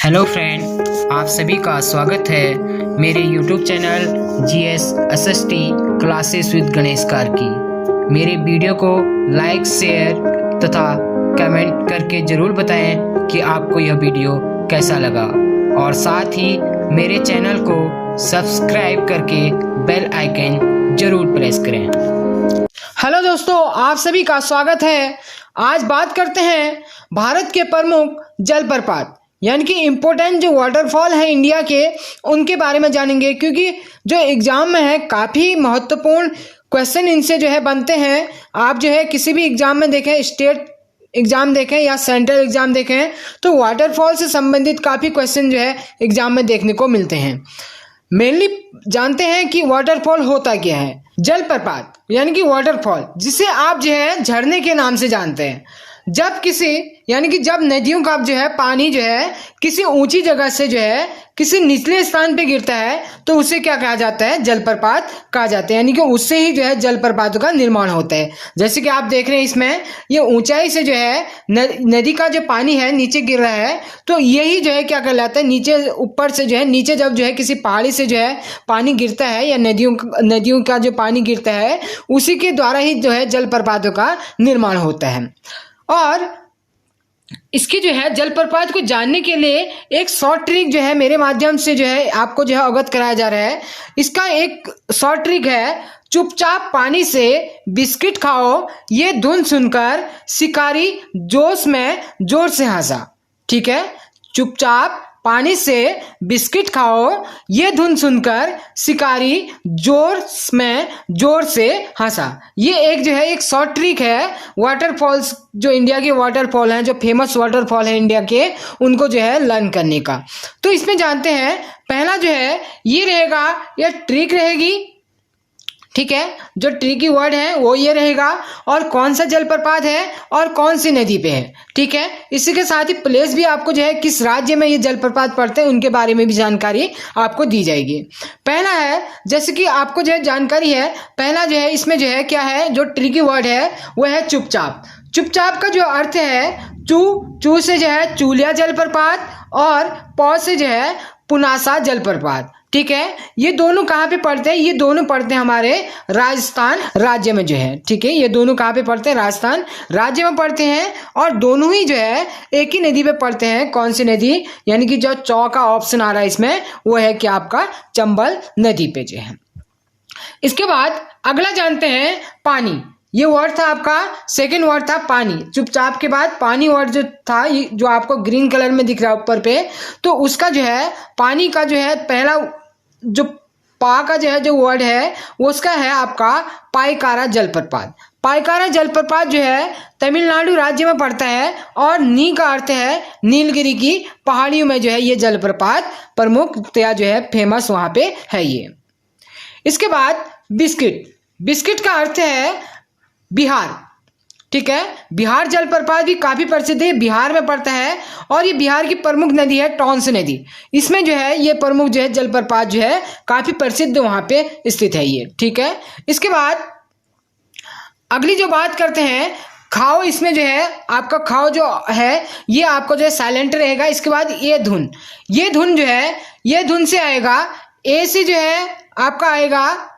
Hello friend, आप सभी का स्वागत है मेरे YouTube channel GS SST classes with Ganesh car की। मेरे वीडियो को लाइक, शेयर तथा कमेंट करके ज़रूर बताएं कि आपको यह वीडियो कैसा लगा और साथ ही मेरे चैनल को सब्सक्राइब करके बेल आइकन ज़रूर प्रेस करें। हेलो दोस्तों, आप सभी का स्वागत है। आज बात करते हैं भारत के प्रमुख जलप्रपात यानी कि इम्पोर्टेंट जो वाटरफॉल है इंडिया के, उनके बारे में जानेंगे, क्योंकि जो एग्जाम में है काफ़ी महत्वपूर्ण क्वेश्चन इनसे जो है बनते हैं। आप जो है किसी भी एग्जाम में देखें, स्टेट एग्जाम देखें या सेंट्रल एग्जाम देखें, तो वाटरफॉल से संबंधित काफ़ी क्वेश्चन जो है एग्जाम में देखने को मिलते हैं। मेनली जानते हैं कि वाटरफॉल होता क्या है। जलप्रपात यानी कि वाटरफॉल, जिसे आप जो है झरने के नाम से जानते हैं। जब किसी यानी कि जब नदियों का जो है पानी जो है किसी ऊंची जगह से जो है किसी निचले स्थान पे गिरता है तो उसे क्या कहा जाता है? जलप्रपात कहा जाता है। यानी कि उससे ही जो है जलप्रपातों का निर्माण होता है। जैसे कि आप देख रहे हैं इसमें, ये ऊंचाई से जो है नदी का जो पानी है नीचे गिर रहा है, तो यही जो है क्या कहलाता है? नीचे ऊपर से जो है नीचे जब जो है किसी पहाड़ी से जो है पानी गिरता है या नदियों का जो पानी गिरता है, उसी के द्वारा ही जो है जलप्रपातों का निर्माण होता है। और इसकी जो है जलप्रपात को जानने के लिए एक शॉर्ट ट्रिक जो है मेरे माध्यम से जो है आपको जो है अवगत कराया जा रहा है। इसका एक शॉर्ट ट्रिक है, चुपचाप पानी से बिस्किट खाओ, ये धुन सुनकर शिकारी जोश में जोर से हंसा। ठीक है, चुपचाप पानी से बिस्किट खाओ, ये धुन सुनकर शिकारी जोर से हंसा। ये एक जो है एक शॉर्ट ट्रिक है वाटरफॉल्स, जो इंडिया के वाटरफॉल हैं, जो फेमस वाटरफॉल है इंडिया के, उनको जो है लर्न करने का। तो इसमें जानते हैं, पहला जो है ये रहेगा, यह ट्रिक रहेगी। ठीक है, जो ट्रिकी वर्ड है वो ये रहेगा, और कौन सा जलप्रपात है और कौन सी नदी पे है। ठीक है, इसी के साथ ही प्लेस भी आपको जो है किस राज्य में ये जलप्रपात पड़ते हैं उनके बारे में भी जानकारी आपको दी जाएगी। पहला है, जैसे कि आपको जो है जानकारी है, पहला जो है इसमें जो है क्या है, जो ट्रिकी वर्ड है वो है चुपचाप। चुपचाप का जो अर्थ है चू से जो है चूलिया जलप्रपात और पौ से जो है पुनासा जलप्रपात। ठीक है, ये दोनों कहाँ पे पड़ते हैं? ये दोनों पड़ते हैं हमारे राजस्थान राज्य में जो है। ठीक है, ये दोनों कहाँ पे पड़ते हैं? राजस्थान राज्य में पड़ते हैं, और दोनों ही जो है एक ही नदी पे पड़ते हैं। कौन सी नदी? यानी कि जो चौ का ऑप्शन आ रहा है इसमें, वो है कि आपका चंबल नदी पे जो है। इसके बाद अगला जानते हैं पानी। ये वर्ड था आपका, सेकेंड वर्ड था पानी। चुपचाप के बाद पानी वर्ड जो था, जो आपको ग्रीन कलर में दिख रहा है ऊपर पे, तो उसका जो है पानी का जो है पहला जो पा का जो है जो वर्ड है वो उसका है आपका पाइकारा जलप्रपात। पाइकारा जलप्रपात जो है तमिलनाडु राज्य में पड़ता है, और नी का अर्थ है नीलगिरी की पहाड़ियों में जो है ये जलप्रपात प्रमुखतया जो है फेमस वहां पे है ये। इसके बाद बिस्किट का अर्थ है बिहार। ठीक है, बिहार जलप्रपात भी काफी प्रसिद्ध है, बिहार में पड़ता है, और ये बिहार की प्रमुख नदी है टॉन्स नदी। इसमें जो है ये प्रमुख जो है जलप्रपात जो है काफी प्रसिद्ध वहां पे स्थित है ये। ठीक है, इसके बाद अगली जो बात करते हैं खाओ। इसमें जो है आपका खाओ जो है ये आपको जो है साइलेंट रहेगा। इसके बाद ये धुन जो है ये धुन से आएगा, ए से जो है आपका आएगा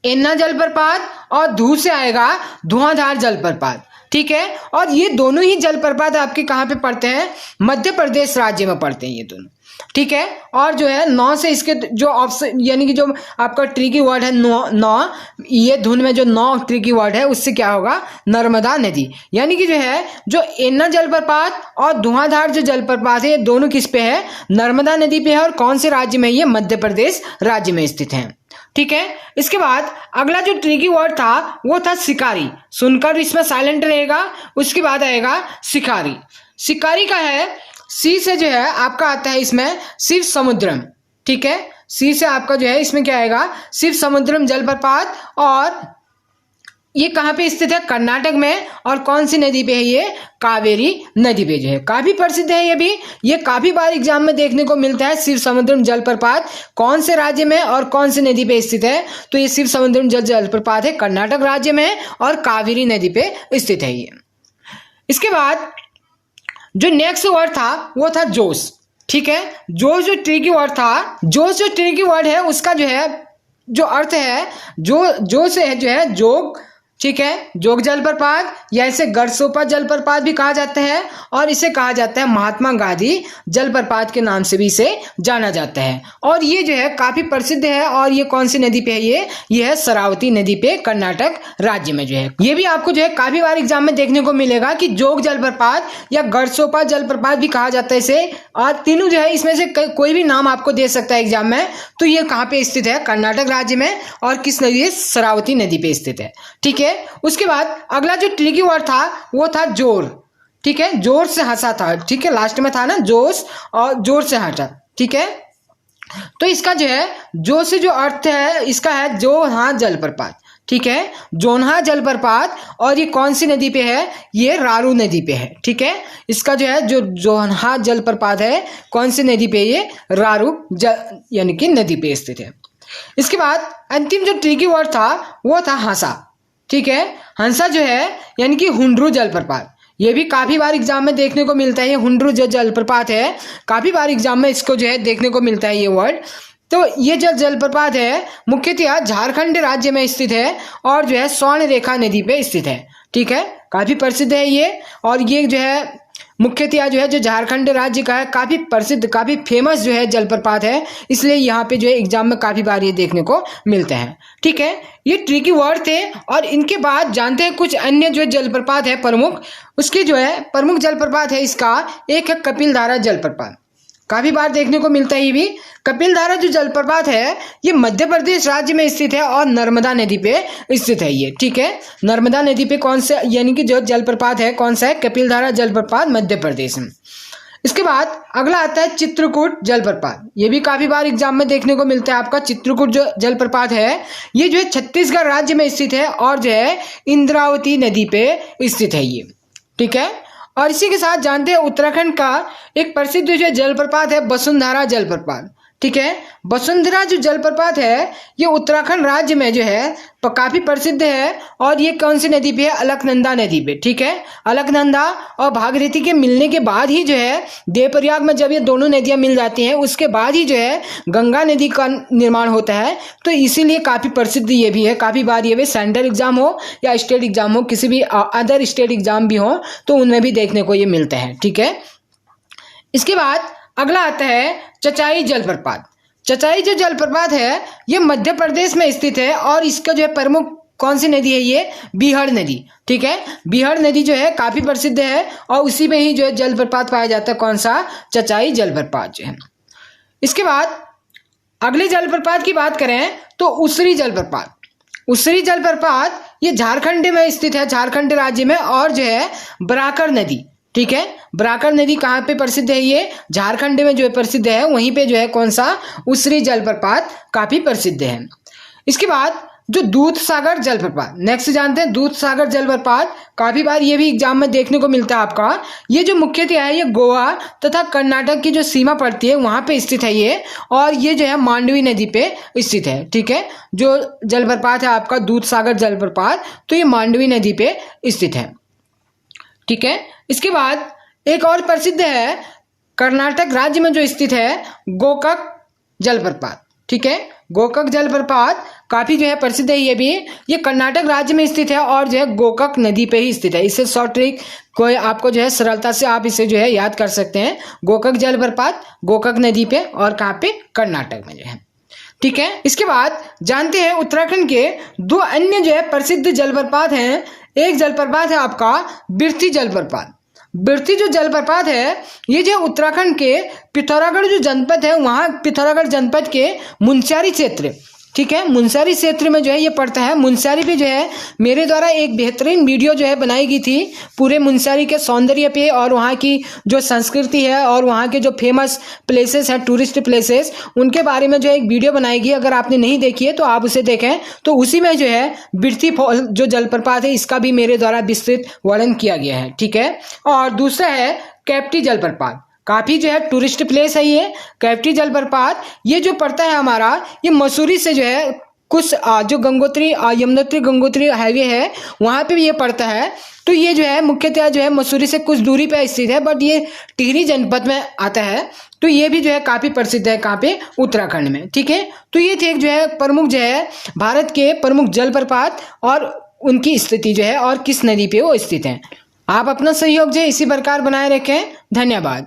एन्ना जलप्रपात, और धू से आएगा धुआंधार जलप्रपात। ठीक है, और ये दोनों ही जलप्रपात आपके कहाँ पे पड़ते हैं? मध्य प्रदेश राज्य में पड़ते हैं ये दोनों। ठीक है, और जो है नौ से इसके जो ऑप्शन यानी कि जो आपका ट्रिकी वर्ड है नौ, ये धुन में जो नौ ट्रिकी वर्ड है उससे क्या होगा? नर्मदा नदी। यानी कि जो है जो एन्ना जलप्रपात और धुआंधार जो जलप्रपात है ये दोनों किस पे है? नर्मदा नदी पे है। और कौन से राज्य में? ये मध्य प्रदेश राज्य में स्थित है। ठीक है, इसके बाद अगला जो ट्रिकी वर्ड था वो था शिकारी। सुनकर इसमें साइलेंट रहेगा। उसके बाद आएगा शिकारी। शिकारी का है सी से जो है आपका आता है इसमें शिव समुद्रम। ठीक है, सी से आपका जो है इसमें क्या आएगा? शिव समुद्रम जलप्रपात, और ये कहाँ पे स्थित है? कर्नाटक में। और कौन सी नदी पे है? ये कावेरी नदी पे जो है काफी प्रसिद्ध है। ये भी ये काफी बार एग्जाम में देखने को मिलता है। शिव समुद्रम जलप्रपात कौन से राज्य में और कौन सी नदी पे स्थित है? तो ये शिव समुद्रम जलप्रपात है कर्नाटक राज्य में, और कावेरी नदी पे स्थित है ये। इसके बाद जो नेक्स्ट वर्ड था वो था जोश। ठीक है। जो ट्रिकी वर्ड था, जो ट्रिकी वर्ड है उसका जो है जो अर्थ है, जो से है जो है जोग, ठीक है, जोग जलप्रपात या इसे गरसोपा जलप्रपात भी कहा जाता है और इसे कहा जाता है महात्मा गांधी जलप्रपात के नाम से भी इसे जाना जाता है। और ये जो है काफी प्रसिद्ध है। और ये कौन सी नदी पे है? ये है शरावती नदी पे, कर्नाटक राज्य में जो है। ये भी आपको जो है काफी बार एग्जाम में देखने को मिलेगा कि जोग जलप्रपात या गरसोपा जलप्रपात भी कहा जाता है इसे। और तीनों जो है इसमें से कोई भी नाम आपको दे सकता है एग्जाम में। तो ये कहाँ पे स्थित है? कर्नाटक राज्य में। और किस नदी है? शरावती नदी पे स्थित है, ठीक है। उसके बाद अगला जो ट्रिकी वर्ड था वो था जोर, ठीक है, जोर से हंसा था, ठीक है, लास्ट में था ना जोश और जोर से हटा, ठीक है। तो इसका जो है जो से जो अर्थ है इसका है जोन्हा जलप्रपात, ठीक है, जोन्हा जलप्रपात। और ये कौन सी नदी पे है? ये रारू नदी पे है, ठीक है। इसका जो है जो जोन्हा जलप्रपात है कौन सी नदी पे? ये रारू यानी कि नदी पे स्थित है। इसके बाद अंतिम जो ट्रिकी वर्ड था वो था हंसा, ठीक है। हंसा जो है यानी कि हुंड्रू जलप्रपात, ये भी काफी बार एग्जाम में देखने को मिलता है। ये हुंड्रू जो जलप्रपात है काफी बार एग्जाम में इसको जो है देखने को मिलता है ये वर्ड। तो ये जलप्रपात है मुख्यतः झारखंड राज्य में स्थित है और जो है स्वर्ण रेखा नदी पे स्थित है, ठीक है, काफी प्रसिद्ध है ये। और ये जो है मुख्यतः जो है जो झारखंड राज्य का है, काफी प्रसिद्ध, काफी फेमस जो है जलप्रपात है, इसलिए यहाँ पे जो है एग्जाम में काफी बार ये देखने को मिलते हैं, ठीक है। ये ट्रिकी वर्ड थे। और इनके बाद जानते हैं कुछ अन्य जो जलप्रपात है प्रमुख। उसकी जो है प्रमुख जलप्रपात है इसका एक है कपिलधारा जलप्रपात, काफी बार देखने को मिलता है ये भी। कपिलधारा जो जलप्रपात है ये मध्य प्रदेश राज्य में स्थित है और नर्मदा नदी पे स्थित है ये, ठीक है। नर्मदा नदी पे कौन से यानी कि जो जलप्रपात है कौन सा है? कपिलधारा जलप्रपात, मध्य प्रदेश में। इसके बाद अगला आता है चित्रकूट जलप्रपात। ये भी काफी बार एग्जाम में देखने को मिलता है आपका। चित्रकूट जो जलप्रपात है ये जो है छत्तीसगढ़ राज्य में स्थित है और जो है इंद्रावती नदी पे स्थित है ये, ठीक है। और इसी के साथ जानते हैं उत्तराखंड का एक प्रसिद्ध जो जलप्रपात है वसुंधरा जलप्रपात, ठीक है। वसुंधरा जो जलप्रपात है ये उत्तराखंड राज्य में जो है काफी प्रसिद्ध है। और ये कौन सी नदी पे है? अलकनंदा नदी पे, ठीक है। अलकनंदा और भागीरथी के मिलने के बाद ही जो है देवप्रयाग में जब ये दोनों नदियां मिल जाती हैं उसके बाद ही जो है गंगा नदी का निर्माण होता है। तो इसीलिए काफी प्रसिद्ध ये भी है। काफी बार ये भी सेंट्रल एग्जाम हो या स्टेट एग्जाम हो, किसी भी अदर स्टेट एग्जाम भी हो तो उनमें भी देखने को ये मिलता है, ठीक है। इसके बाद अगला आता है चचाई जलप्रपात। चचाई जो जलप्रपात है ये मध्य प्रदेश में स्थित है और इसका जो है प्रमुख कौन सी नदी है? ये बिहड़ नदी, ठीक है। बिहड़ नदी जो है काफी प्रसिद्ध है और उसी में ही जो है जलप्रपात पाया जाता है। कौन सा? चचाई जलप्रपात जो है। इसके बाद अगले जलप्रपात की बात करें तो उसरी जलप्रपात। उसरी जलप्रपात ये झारखंड में स्थित है, झारखंड राज्य में। और जो है बराकर नदी, ठीक है। बराकर नदी कहाँ पे प्रसिद्ध है? ये झारखंड में जो है प्रसिद्ध है। वहीं पे जो है कौन सा? उसरी जलप्रपात काफी प्रसिद्ध है। इसके बाद जो दूधसागर जलप्रपात, नेक्स्ट जानते हैं दूधसागर जलप्रपात। काफी बार ये भी एग्जाम में देखने को मिलता है आपका। ये जो मुख्यतः है ये गोवा तथा कर्नाटक की जो सीमा पड़ती है वहां पे स्थित है ये। और ये जो है मांडवी नदी पे स्थित है, ठीक है। जो जलप्रपात है आपका दूधसागर जलप्रपात तो ये मांडवी नदी पे स्थित है, ठीक है। इसके बाद एक और प्रसिद्ध है कर्नाटक राज्य में जो स्थित है गोकक जलप्रपात, ठीक है। गोकक जलप्रपात काफी जो है प्रसिद्ध है ये भी। ये कर्नाटक राज्य में स्थित है और जो है गोकक नदी पे ही स्थित है। इससे शॉर्ट ट्रिक कोई आपको जो है सरलता से आप इसे जो है याद कर सकते हैं। गोकक जलप्रपात गोकक नदी पे और कहाँ पे? कर्नाटक में जो है, ठीक है। इसके बाद जानते हैं उत्तराखंड के दो अन्य जो है प्रसिद्ध जलप्रपात हैं। एक जलप्रपात है आपका बिरथी जलप्रपात। बिरथी जो जलप्रपात है ये जो उत्तराखंड के पिथौरागढ़ जो जनपद है वहाँ पिथौरागढ़ जनपद के मुनस्यारी क्षेत्र, ठीक है, मुनस्यारी क्षेत्र में जो है ये पड़ता है। मुनस्यारी पे जो है मेरे द्वारा एक बेहतरीन वीडियो जो है बनाई गई थी पूरे मुनस्यारी के सौंदर्य पे और वहाँ की जो संस्कृति है और वहाँ के जो फेमस प्लेसेस हैं, टूरिस्ट प्लेसेस, उनके बारे में जो एक वीडियो बनाई गई। अगर आपने नहीं देखी है तो आप उसे देखें। तो उसी में जो है बिरथी फॉल जो जलप्रपात है इसका भी मेरे द्वारा विस्तृत वर्णन किया गया है, ठीक है। और दूसरा है कैप्टी जलप्रपात। काफी जो है टूरिस्ट प्लेस है ये कैप्टी जलप्रपात। ये जो पड़ता है हमारा ये मसूरी से जो है कुछ जो गंगोत्री यमुनोत्री गंगोत्री हाईवे है वहाँ पे भी ये पड़ता है। तो ये जो है मुख्यतः जो है मसूरी से कुछ दूरी पे स्थित है, बट ये टिहरी जनपद में आता है। तो ये भी जो है काफ़ी प्रसिद्ध है, कहाँ पे, उत्तराखंड में। ठीक है, तो ये थे जो है प्रमुख जो है भारत के प्रमुख जलप्रपात और उनकी स्थिति जो है और किस नदी पे वो स्थित है। आप अपना सहयोग जो है इसी प्रकार बनाए रखें। धन्यवाद।